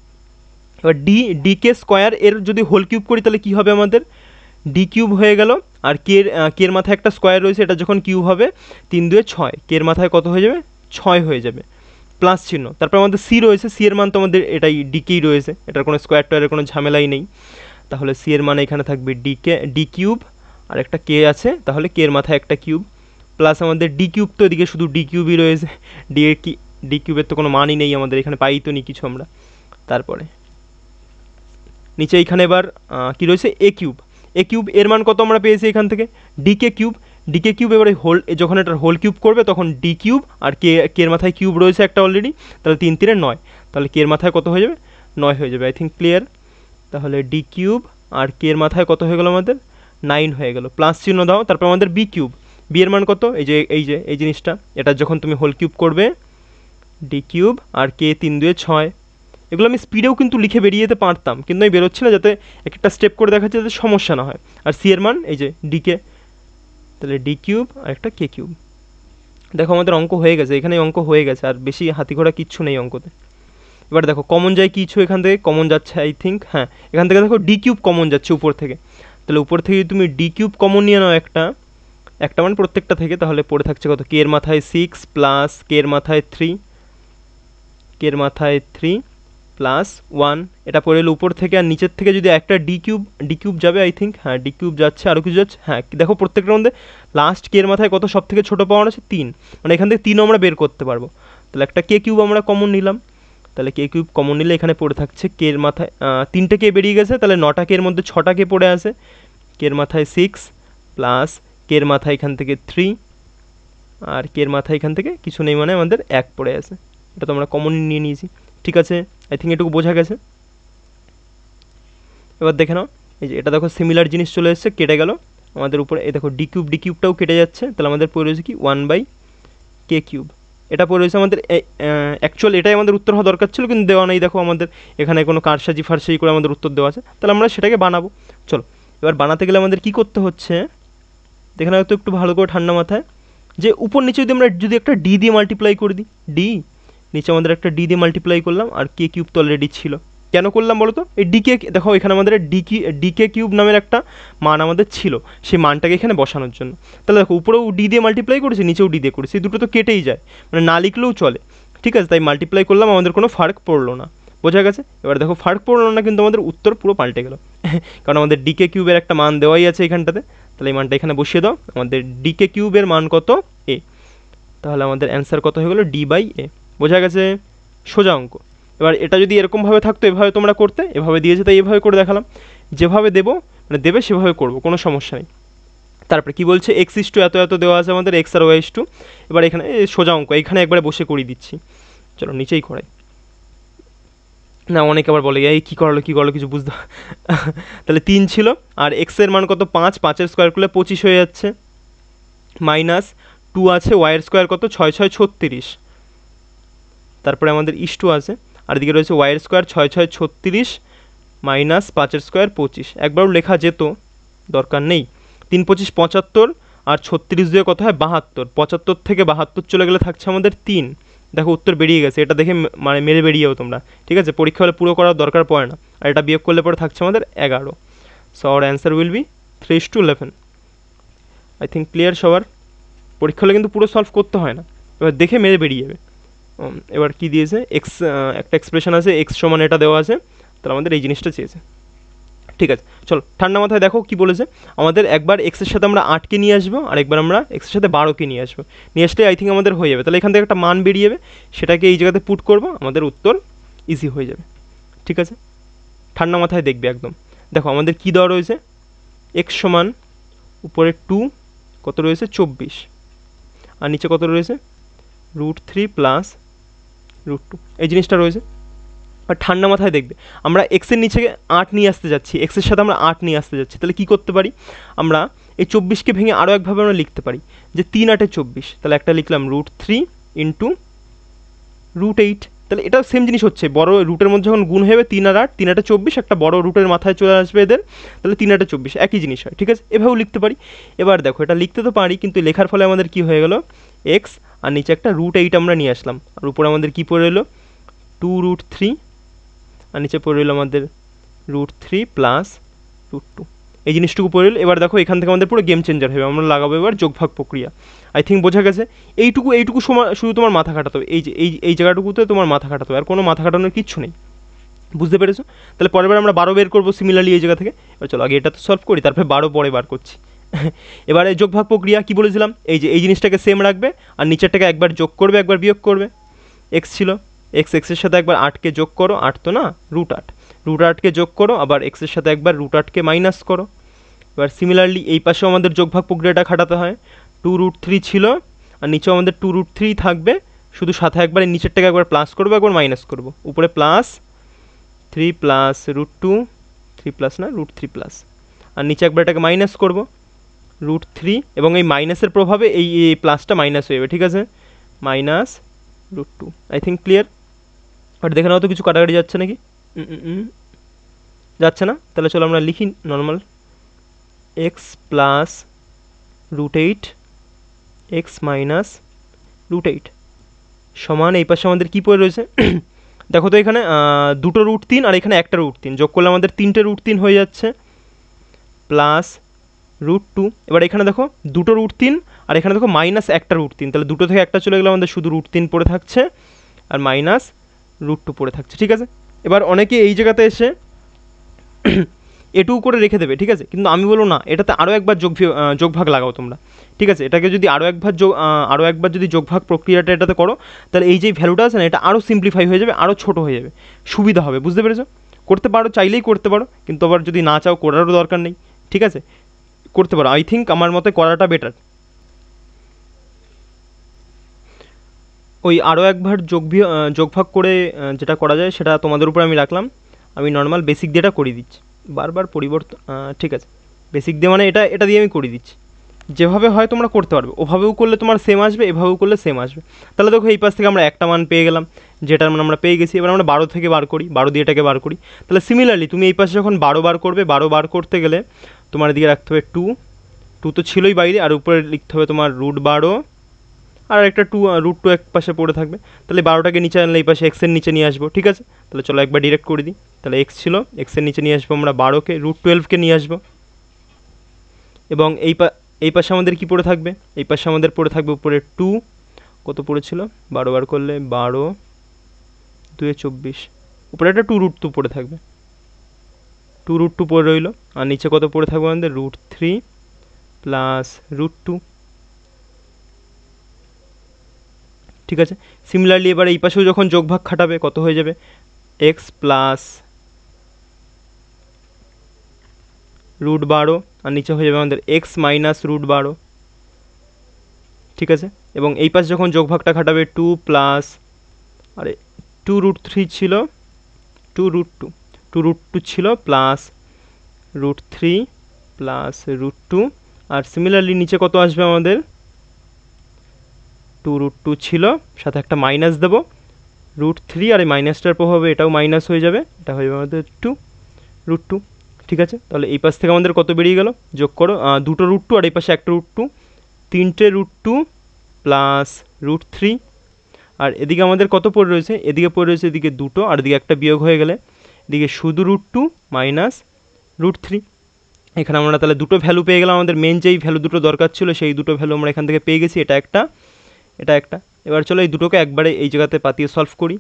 এবার ডিকে স্কোয়ার এর যদি হোল কিউব করি তাহলে কী হবে আমাদের, ডি কিউব হয়ে গেল। আর কের মাথায় একটা স্কোয়ার রয়েছে, এটা যখন কিউব হবে 3 2 6, কের মাথায় কত হয়ে যাবে, 6 হয়ে যাবে, প্লাস চিহ্ন। তারপর আমাদের সি রয়েছে, সি এর মান তো আমাদের এটাই ডিকেই রয়েছে, এটার কোনো স্কোয়ার টোয়ারের কোনো ঝামেলাই নেই। তাহলে সি এর মান এখানে থাকবে ডি কিউব, আর একটা কে আছে, তাহলে কে এর মাথায় একটা কিউব, প্লাস আমাদের ডি কিউব তো এদিকে শুধু ডি কিউবই রয়েছে, ডি কিউবের তো কোনো মানই নেই আমাদের, এখানে পাই তো নি কিছু আমরা। তারপরে নিচে এইখানে এবার কী রয়েছে, এ কিউব, এ কিউব এর মান কত আমরা পেয়েছি এখান থেকে, ডিকে কিউব, ডিকে কিউব এবারে হোল, যখন এটার হোল কিউব করবে তখন ডি কিউব, আর কের মাথায় কিউব রয়েছে একটা অলরেডি, তাহলে 3 3 9, তাহলে কের মাথায় কত হয়ে যাবে, 9 হয়ে যাবে। I think clear. তাহলে ডি কিউব আর কের মাথায় কত হয়ে গেল আমাদের, 9 হয়ে গেল, প্লাস চিহ্ন দাও। তারপর আমাদের বি কিউব, বি এর মান কত, এই জিনিসটা, এটা যখন তুমি হোল কিউব করবে, ডি কিউব আর কে 3 2 6, এগুলো আমি স্পিডেও কিন্তু লিখে বেরিয়ে যেতে পারতাম, কিন্তু আমি বেরোচ্ছি না, যাতে একটা স্টেপ করে দেখাচ্ছি যাতে সমস্যা না হয়। আর সি এর মান এই যে ডিকে, তাহলে ডি কিউব আর একটা কে কিউব। দেখো আমাদের অঙ্ক হয়ে গেছে, এখানে অঙ্ক হয়ে গেছে, আর বেশি হাতি ঘোড়া কিচ্ছু নেই অঙ্কতে। এবার দেখো কমন যায় কিছু, এখান থেকে কমন যাচ্ছে আই থিঙ্ক, হ্যাঁ এখান থেকে দেখো ডি কিউব কমন যাচ্ছে উপর থেকে, তাহলে উপর থেকে যদি তুমি ডি কিউব কমন নিয়ে নাও একটা মানে প্রত্যেকটা থেকে, তাহলে পড়ে থাকছে কত, কে এর মাথায় 6 প্লাস কে এর মাথায় 3, কে এর মাথায় 3 প্লাস 1, এটা পড়ে এলো উপর থেকে। আর নিচের থেকে যদি একটা ডি কিউব যাবে আই থিঙ্ক, হ্যাঁ ডি কিউব যাচ্ছে, আরও কিছু যাচ্ছে, হ্যাঁ দেখো প্রত্যেকটার মধ্যে লাস্ট কে এর মাথায় কত সব থেকে ছোটো পাওয়ার আছে 3, মানে এখান থেকে 3 আমরা বের করতে পারবো। তাহলে একটা কে কিউব আমরা কমন নিলাম, তাহলে কে কিউব কমন নিলে এখানে পড়ে থাকছে কে এর মাথায় 3টে কে বেরিয়ে গেছে, তাহলে 9টা কে এর মধ্যে 6টা কে পড়ে আছে, কে এর মাথায় 6 প্লাস কে এর মাথায় এখান থেকে 3, আর কে এর মাথায় এখান থেকে কিছু নেই, মানে আমাদের 1 পড়ে আছে, এটা তো আমরা কমন নিয়ে নিয়েছি। ঠিক আছে, আই থিঙ্ক এটুকু বোঝা গেছে। এবার দেখে নাও, এই যে এটা দেখো সিমিলার জিনিস চলে এসেছে, কেটে গেল আমাদের উপরে, এই দেখো ডি কিউবটাও কেটে যাচ্ছে, তাহলে আমাদের পড়ে রয়েছে কি 1/কে কিউব, এটা পড়ে রয়েছে আমাদের। অ্যাকচুয়ালি এটাই আমাদের উত্তর হওয়া দরকার ছিল, কিন্তু দেওয়া নেই, দেখো আমাদের এখানে কোনো কারসাজি ফারসাজি করে আমাদের উত্তর দেওয়া আছে, তাহলে আমরা সেটাকে বানাবো। চলো এবার বানাতে গেলে আমাদের কি করতে হচ্ছে, দেখে নাও তো একটু ভালো করে ঠান্ডা মাথায়, যে উপর নিচে যদি একটা ডি দিয়ে মাল্টিপ্লাই করে দিই, ডি নিচে আমাদের একটা ডি দিয়ে মাল্টিপ্লাই করলাম, আর কে কিউব তো অলরেডি ছিল, কেন করলাম বলো তো, এই ডিকে দেখো এখানে আমাদের ডিকে কিউব নামের একটা মান আমাদের ছিল, সেই মানটাকে এখানে বসানোর জন্য। তাহলে দেখো উপরেও ডি দিয়ে মাল্টিপ্লাই করেছি, নিচেও ডি দিয়ে করেছি, এই দুটো তো কেটেই যায়, মানে না লিখলেও চলে। ঠিক আছে, তাই মাল্টিপ্লাই করলাম, আমাদের কোনো ফার্ক পড়লো না, বোঝা গেছে। এবার দেখো ফার্ক পড়লো না, কিন্তু আমাদের উত্তর পুরো পাল্টে গেল, কারণ আমাদের ডিকে কিউবের একটা মান দেওয়াই আছে এখানটাতে, তাহলে এই মানটা এখানে বসিয়ে দাও, আমাদের ডিকে কিউবের মান কত, এ, তাহলে আমাদের অ্যান্সার কত হয়ে গেলো, ডি/এ, বোঝা গেছে, সোজা অঙ্ক। এবার এটা যদি এরকমভাবে থাকতো, এভাবে তোমরা করতে, এভাবে দিয়েছে তাই এভাবে করে দেখালাম, যেভাবে দেবে সেভাবে করবো, কোনো সমস্যা নেই। তারপরে কি বলছে, x⁻² এত এত দেওয়া আছে আমাদের, x আর y⁻², এবার এখানে সোজা অঙ্ক, এখানে একবারে বসে করিয়ে দিচ্ছি, চলো নিচেই করাই না, অনেকে আবার বলে এই কী করলো কিছু বুঝতে তাহলে 3 ছিল, আর এক্সের মান কত 5, 5-এর স্কোয়ার করলে 25 হয়ে যাচ্ছে, মাইনাস 2 আছে, ওয়াইয়ের স্কোয়ার কত 6 6 36, তারপরে আমাদের ইস্টু আছে, আর এদিকে রয়েছে ওয়াইয়ের স্কোয়ার 6 6 36 মাইনাস 5-এর স্কোয়ার 25, একবারও লেখা যেত, দরকার নেই। 3 25 75, আর 36 দিয়ে কত হয় 72, 75 থেকে 72 চলে গেলে থাকছে আমাদের 3, দেখো উত্তর বেরিয়ে গেছে, এটা দেখে মানে মেরে বেরিয়ে যাও তোমরা, ঠিক আছে, পরীক্ষা হলে পুরো করার দরকার পড়ে না। আর এটা বিয়োগ করলে পরে থাকছে আমাদের 11, so our answer will be 3:11। I think clear সবার, পরীক্ষা হলে কিন্তু পুরো সলভ করতে হয় না, এবার দেখে মেরে বেরিয়ে যাবে। এবার কি দিয়েছে, এক্স একটা এক্সপ্রেশন আছে, এক্স সমান এটা দেওয়া আছে, তাহলে আমাদের এই জিনিসটা চেয়েছে। ঠিক আছে, চলো ঠান্ডা মাথায় দেখো কি বলেছে, আমাদের একবার এক্সের সাথে আমরা 8কে নিয়ে আসবো, আর একবার আমরা এক্সের সাথে 12কে নিয়ে আসবো, নিয়ে আসলে আই থিঙ্ক আমাদের হয়ে যাবে। তাহলে এখান থেকে একটা মান বেরিয়ে যাবে, সেটাকে এই জায়গাতে পুট করবো, আমাদের উত্তর ইজি হয়ে যাবে। ঠিক আছে, ঠান্ডা মাথায় দেখবে একদম। দেখো আমাদের কি দেওয়া রয়েছে, এক্স সমান উপরে 2 কত রয়েছে 24, আর নিচে কত রয়েছে √3 প্লাস √2, এই জিনিসটা রয়েছে। আর ঠান্ডা মাথায় দেখবে, আমরা এক্সের নিচে 8 নিয়ে আসতে যাচ্ছি, এক্সের সাথে আমরা 8 নিয়ে আসতে যাচ্ছি, তাহলে কী করতে পারি, আমরা এই 24কে ভেঙে আরও একভাবে আমরা লিখতে পারি, যে 3 8 24, তাহলে একটা লিখলাম √3 ইন্টু √8। তাহলে এটা সেম জিনিস হচ্ছে, বড় রুটের মধ্যে যখন গুণ হবে 3 আর 8, 3 8 24, একটা বড় রুটের মাথায় চলে আসবে এদের, তাহলে 3 8 24 একই জিনিস হয়, ঠিক আছে, এভাবেও লিখতে পারি। এবার দেখো এটা লিখতে তো পারি, কিন্তু লেখার ফলে আমাদের কি হয়ে গেল, এক্স আর নিচে একটা √8 আমরা নিয়ে আসলাম, আর উপরে আমাদের কি পড়ে এলো 2√3, আর নিচে পড়ে এলো আমাদের √3 প্লাস √2, এই জিনিসটুকু পড়ে এলো। এবার দেখো এখান থেকে আমাদের পুরো গেম চেঞ্জার হবে, আমরা লাগাবো এবার যোগভাগ প্রক্রিয়া। আই থিঙ্ক বোঝা গেছে। এইটুকু সময় শুধু তোমার মাথা খাটাতে হবে, এই জায়গাটুকুতে তোমার মাথা খাটাতে হবে, আর কোনো মাথা খাটানোর কিচ্ছু নেই, বুঝতে পেরেছো? তাহলে পরের বার আমরা 12 বের করবো সিমিলারলি এই জায়গা থেকে। এবার চলো আগে এটা তো সলভ করি, তারপরে 12 পরে বার করছি। এবারে যোগভাগ প্রক্রিয়া কি বলেছিলাম, এই জিনিসটাকে সেম রাখবে, আর নিচেরটাকে একবার যোগ করবে একবার বিয়োগ করবে। এক্স ছিল, এক্সের সাথে একবার 8কে যোগ করো, 8 তো না √8, √8কে যোগ করো, আবার এক্সের সাথে একবার √8কে মাইনাস করো। এবার সিমিলারলি এই পাশেও আমাদের যোগভাগ প্রক্রিয়াটা খাটাতে হয়। 2√3 ছিল, আর নিচেও আমাদের 2√3 থাকবে, শুধু সাথে একবার এই নিচেরটাকে একবার প্লাস করবো একবার মাইনাস করবো, উপরে প্লাস 3 প্লাস √2, 3 প্লাস না √3 প্লাস, আর নিচে একবার এটাকে মাইনাস করবো √3, এবং এই মাইনাসের প্রভাবে এই প্লাসটা মাইনাস হয়ে যাবে, ঠিক আছে, মাইনাস √2। I think clear. আর দেখে নাও তো কিছু কাটাকাটি যাচ্ছে নাকি, যাচ্ছে না? তাহলে চলো আমরা লিখি normal, x plus √8 x minus √8 সমান, এই পাশে আমাদের কী পড়ে রয়েছে দেখো তো, এখানে দুটো √3 আর এখানে একটা √3 যোগ করলে আমাদের 3টে √3 হয়ে যাচ্ছে, প্লাস √2। এবার এখানে দেখো দুটো √3 আর এখানে দেখো মাইনাস একটা √3, তাহলে দুটো থেকে একটা চলে গেলে আমাদের শুধু √3 পড়ে থাকছে, আর মাইনাস √2 পড়ে থাকছে, ঠিক আছে। এবার অনেকে এই জায়গাতে এসে এটুকু করে রেখে দেবে, ঠিক আছে, কিন্তু আমি বলবো না, এটাতে আরও একবার যোগভাগ লাগাও তোমরা, ঠিক আছে, এটাকে যদি আরও একবার যদি যোগভাগ প্রক্রিয়াটা এটাতে করো, তাহলে এই যে ভ্যালুটা আছে না, এটা আরও সিম্পলিফাই হয়ে যাবে, আরও ছোটো হয়ে যাবে, সুবিধা হবে, বুঝতে পেরেছো? করতে পারো, চাইলেই করতে পারো, কিন্তু আবার যদি না চাও করারও দরকার নেই, ঠিক আছে, করতে পারো। আই থিঙ্ক আমার মতে করাটা বেটার। ওই আরও একবার যোগভাগ করে যেটা করা যায় সেটা তোমাদের উপর আমি রাখলাম, আমি নর্মাল বেসিক দিয়েটা করিয়ে দিচ্ছি, বারবার পরিবর্তন, ঠিক আছে, বেসিক দিয়ে মানে এটা দিয়ে আমি করিয়ে দিচ্ছি, যেভাবে হয় তোমরা করতে পারবে, ওভাবেও করলে তোমার সেম আসবে, এভাবেও করলে সেম আসবে। তাহলে দেখো এই পাশ থেকে আমরা একটা মান পেয়ে গেলাম, যেটার মান আমরা পেয়ে গেছি, এবার আমরা 12 থেকে বার করি, 12 দিয়ে এটাকে বার করি। তাহলে সিমিলারলি তুমি এই পাশে যখন 12 বার করবে, 12 বার করতে গেলে তোমার এদিকে রাখতে হবে 2 তো ছিলই বাইরে, আর উপরে লিখতে হবে তোমার √12, আর একটা √2 এক পাশে পড়ে থাকবে, তাহলে 12টাকে নিচে আনলে এই পাশে এক্সের নিচে নিয়ে আসবো, ঠিক আছে। তাহলে চলো একবার ডিরেক্ট করে দিই, তাহলে এক্স ছিল, এক্সের নিচে নিয়ে আসবো আমরা 12কে, √12কে নিয়ে আসবো, এবং এই পাশে আমাদের কি পড়ে থাকবে, এই পাশে আমাদের পড়ে থাকবে উপরে 2, কত পড়েছিল 12 বার করলে 12 2 24, উপরে একটা 2√2 পড়ে থাকবে, 2√2 পড়ে রইলো, আর নিচে কত পড়ে থাকবে আমাদের √3 প্লাস √2, ঠিক আছে। সিমিলারলি এবার এই পাশেও যখন যোগভাগ খাটাবে কত হয়ে যাবে, এক্স প্লাস √12, আর নিচে হয়ে যাবে আমাদের এক্স মাইনাস √12, ঠিক আছে। এবং এই পাশে যখন যোগভাগটা খাটাবে 2 প্লাস, আরে 2√3 ছিল, 2√2 ছিল প্লাস √3 প্লাস √2, আর সিমিলারলি নিচে কত আসবে আমাদের 2√2 ছিল, সাথে একটা মাইনাস দেবো √3, আর এই মাইনাসটার প্রভাবে এটাও মাইনাস হয়ে যাবে, এটা হয়ে যাবে আমাদের √2, ঠিক আছে। তাহলে এই পাশ থেকে আমাদের কত বেরিয়ে গেল, যোগ করো, দুটো √2 আর এই পাশে একটা √2, 3টে √2 প্লাস √3, আর এদিকে আমাদের কত পড়ে রয়েছে, এদিকে পড়ে রয়েছে এদিকে দুটো, আর এদিকে একটা বিয়োগ হয়ে গেলে এদিকে শুধু √2 মাইনাস √3। এখানে আমরা তাহলে দুটো ভ্যালু পেয়ে গেলাম, আমাদের মেন যেই ভ্যালু দুটো দরকার ছিল সেই দুটো ভ্যালু আমরা এখান থেকে পেয়ে গেছি, এটা একটা, এটা একটা। এবার চলো এই দুটোকে একবারে এই জায়গাতে পাতিয়ে সলভ করি,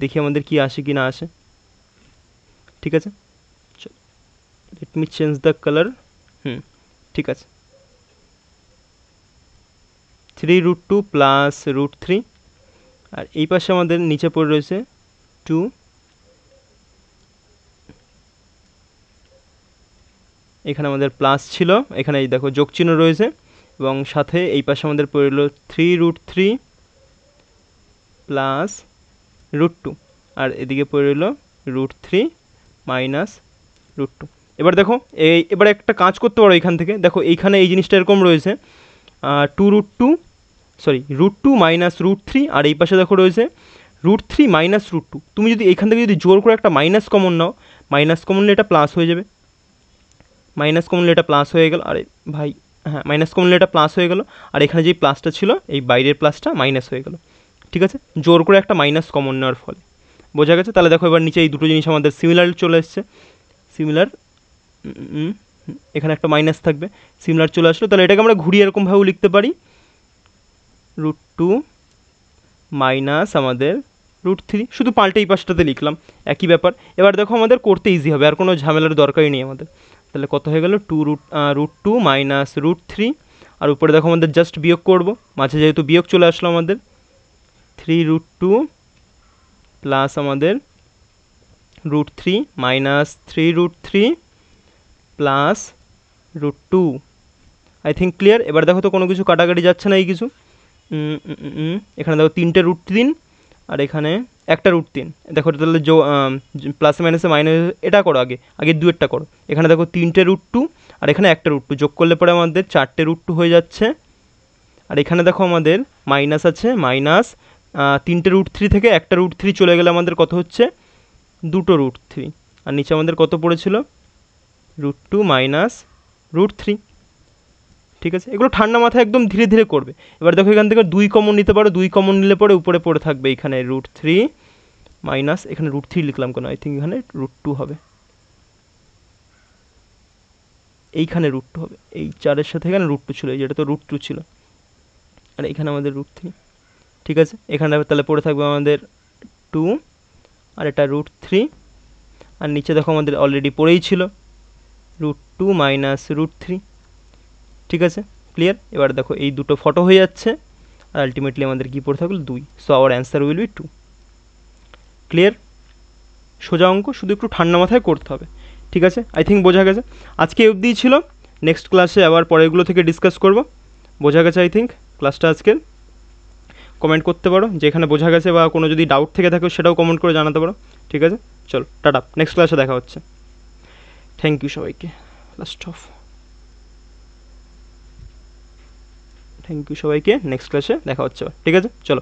দেখি আমাদের কি আসে কি না আসে, ঠিক আছে। Let me change the colour, ঠিক আছে, 3√2 প্লাস √3, আর এই পাশে আমাদের নিচে পড়ে রয়েছে 2, এখানে আমাদের প্লাস ছিল, এখানে এই দেখো যোগ চিহ্ন রয়েছে, এবং সাথে এই পাশে আমাদের পড়ে রইল 3√3 প্লাস √2, আর এদিকে পড়ে রইল √3 মাইনাস √2। এবার দেখো এবার একটা কাজ করতে পারো, এখান থেকে দেখো এইখানে এই জিনিসটা এরকম রয়েছে, 2√2 সরি √2 মাইনাস √3, আর এই পাশে দেখো রয়েছে √3 মাইনাস √2, তুমি যদি এখান থেকে যদি জোর করে একটা মাইনাস কমন নাও, মাইনাস কমন নিলে এটা প্লাস হয়ে যাবে, মাইনাস কমন নিলে এটা প্লাস হয়ে গেল, আরে ভাই হ্যাঁ মাইনাস কমন নিলে এটা প্লাস হয়ে গেল, আর এখানে যেই প্লাসটা ছিল এই বাইরের প্লাসটা মাইনাস হয়ে গেল। ঠিক আছে, জোর করে একটা মাইনাস কমন নেওয়ার ফলে, বোঝা গেছে? তাহলে দেখো এবার নিচে এই দুটো জিনিস আমাদের সিমিলার চলে এসছে, সিমিলার, এখানে একটা মাইনাস থাকবে, সিমিলার চলে আসলো। তাহলে এটাকে আমরা ঘুরিয়ে এরকমভাবেও লিখতে পারি, √2 মাইনাস আমাদের √3, শুধু পাল্টে এই পাশটাতে লিখলাম, একই ব্যাপার। এবার দেখো আমাদের করতে ইজি হবে, আর কোনো ঝামেলার দরকারই নেই আমাদের। তাহলে কত হয়ে গেল, √2 মাইনাস √3, আর উপরে দেখো আমাদের জাস্ট বিয়োগ করব, মাঝে যেহেতু বিয়োগ চলে আসলো আমাদের, 3√2 প্লাস আমাদের √3 minus 3√3 plus √2। I think clear. এবার দেখো তো কোনো কিছু কাটাকাটি যাচ্ছে না, এই কিছু, এখানে দেখো 3টে √3 আর এখানে একটা √3, দেখো তাহলে প্লাসে মাইনাসে মাইনাস, এটা করো আগে, আগে দুয়েরটা করো। এখানে দেখো 3টে √2 আর এখানে একটা √2, যোগ করলে পরে আমাদের 4টে √2 হয়ে যাচ্ছে। আর এখানে দেখো আমাদের মাইনাস আছে, মাইনাস 3টে √3 থেকে একটা √3 চলে গেলে আমাদের কত হচ্ছে, 2টো √3, আর নিচে আমাদের কত পড়েছিল, √2 মাইনাস √3। ঠিক আছে, এগুলো ঠান্ডা মাথায় একদম ধীরে ধীরে করবে। এবার দেখো এখান থেকে 2 কমন নিতে পারো, 2 কমন নিলে পরে উপরে পড়ে থাকবে এখানে √3 মাইনাস, এখানে √3 লিখলাম কেন, আই থিঙ্ক এখানে √2 হবে, এইখানে √2 হবে, এই 4-এর সাথে এখানে √2 ছিল, এই যেটা তো √2 ছিল, আর এখানে আমাদের √3। ঠিক আছে, এখানে তাহলে পড়ে থাকবে আমাদের 2 আর এটা √3, আর নিচে দেখো আমাদের অলরেডি পড়েই ছিল √2 মাইনাস √3। ঠিক আছে, ক্লিয়ার। এবার দেখো এই দুটো ফটো হয়ে যাচ্ছে, আর আলটিমেটলি আমাদের কী পড়ে থাকলো, 2। So our answer will be 2। Clear, সোজা অঙ্ক, শুধু একটু ঠান্ডা মাথায় করতে হবে। ঠিক আছে, আই থিঙ্ক বোঝা গেছে। আজকে এই অবধিই ছিল, নেক্সট ক্লাসে আবার পরেরগুলো থেকে ডিসকাস করব। বোঝা গেছে আই থিঙ্ক ক্লাসটা আজকের? কমেন্ট করতে পারো যে এখানে বোঝা গেছে, বা কোনো যদি ডাউট থেকে থাকে সেটাও কমেন্ট করে জানাতে পারো। ঠিক আছে, চলো টাটা, নেক্সট ক্লাসে দেখা হচ্ছে। থ্যাংক ইউ সবাইকে, লাস্ট অফ, থ্যাংক ইউ সবাইকে, নেক্সট ক্লাসে দেখা হচ্ছে। ঠিক আছে, চলো।